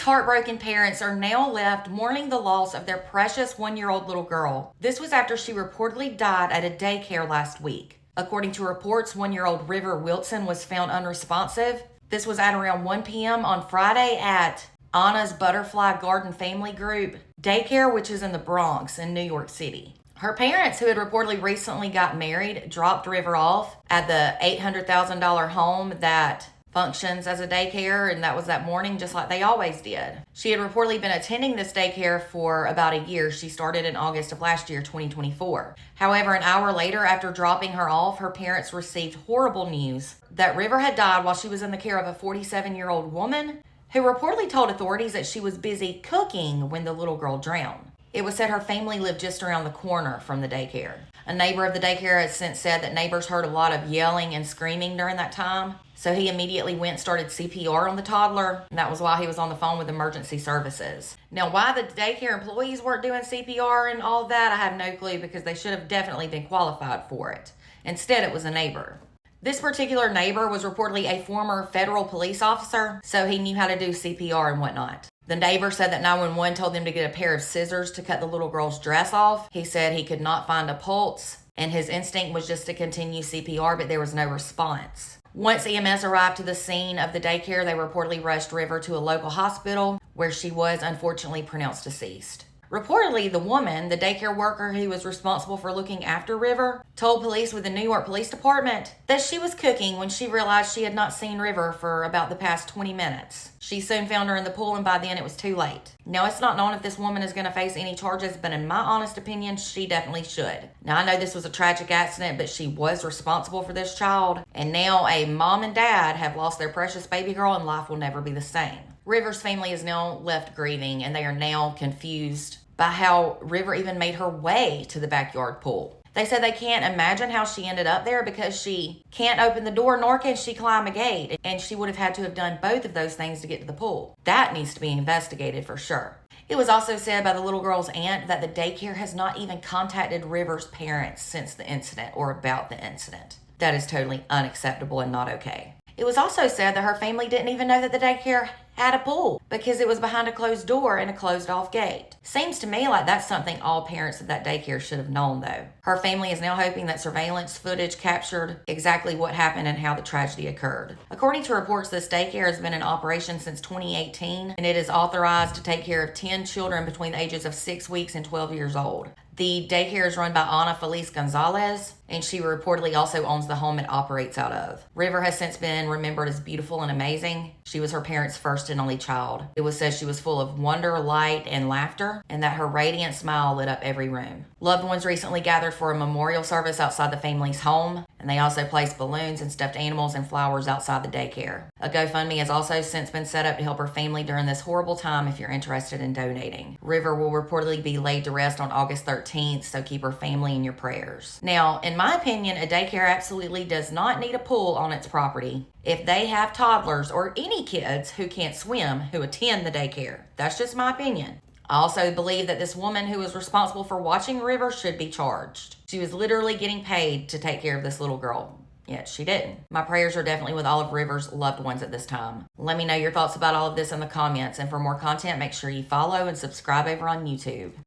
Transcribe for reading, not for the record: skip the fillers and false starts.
heartbroken parents are now left mourning the loss of their precious 1-year-old little girl. This was after she reportedly died at a daycare last week. According to reports, 1-year-old River Wilson was found unresponsive. This was at around 1 p.m. on Friday at Anna's Butterfly Garden Family Group daycare, which is in the Bronx in New York City. Her parents, who had reportedly recently got married, dropped River off at the $800,000 home that functions as a daycare, and that was that morning, just like they always did. She had reportedly been attending this daycare for about a year. She started in August of last year, 2024. However, an hour later, after dropping her off, her parents received horrible news that River had died while she was in the care of a 47-year-old woman who reportedly told authorities that she was busy cooking when the little girl drowned. It was said her family lived just around the corner from the daycare. A neighbor of the daycare has since said that neighbors heard a lot of yelling and screaming during that time. So he immediately went and started CPR on the toddler, and that was while he was on the phone with emergency services. Now, why the daycare employees weren't doing CPR and all that, I have no clue, because they should have definitely been qualified for it. Instead, it was a neighbor. This particular neighbor was reportedly a former federal police officer, so he knew how to do CPR and whatnot. The neighbor said that 911 told them to get a pair of scissors to cut the little girl's dress off. He said he could not find a pulse, and his instinct was just to continue CPR, but there was no response. Once EMS arrived to the scene of the daycare, they reportedly rushed River to a local hospital where she was unfortunately pronounced deceased. Reportedly, the woman, the daycare worker who was responsible for looking after River, told police with the New York Police Department that she was cooking when she realized she had not seen River for about the past 20 minutes. She soon found her in the pool, and by then it was too late. Now, it's not known if this woman is going to face any charges, but in my honest opinion, she definitely should. Now, I know this was a tragic accident, but she was responsible for this child, and now a mom and dad have lost their precious baby girl, and life will never be the same. River's family is now left grieving, and they are now confused by how River even made her way to the backyard pool. They said they can't imagine how she ended up there because she can't open the door nor can she climb a gate, and she would have had to have done both of those things to get to the pool. That needs to be investigated for sure. It was also said by the little girl's aunt that the daycare has not even contacted River's parents since the incident or about the incident. That is totally unacceptable and not okay. It was also said that her family didn't even know that the daycare had a pool because it was behind a closed door and a closed off gate. Seems to me like that's something all parents of that daycare should have known though. Her family is now hoping that surveillance footage captured exactly what happened and how the tragedy occurred. According to reports, this daycare has been in operation since 2018, and it is authorized to take care of 10 children between the ages of 6 weeks and 12 years old. The daycare is run by Ana Feliz Gonzalez, and she reportedly also owns the home it operates out of. River has since been remembered as beautiful and amazing. She was her parents' first and only child. It was said she was full of wonder, light, and laughter, and that her radiant smile lit up every room. Loved ones recently gathered for a memorial service outside the family's home, and they also placed balloons and stuffed animals and flowers outside the daycare. A GoFundMe has also since been set up to help her family during this horrible time if you're interested in donating. River will reportedly be laid to rest on August 13th, so keep her family in your prayers. Now, in my opinion, a daycare absolutely does not need a pool on its property if they have toddlers or any kids who can't swim who attend the daycare. That's just my opinion. I also believe that this woman who was responsible for watching River should be charged. She was literally getting paid to take care of this little girl, yet she didn't. My prayers are definitely with all of River's loved ones at this time. Let me know your thoughts about all of this in the comments, and for more content, make sure you follow and subscribe over on YouTube.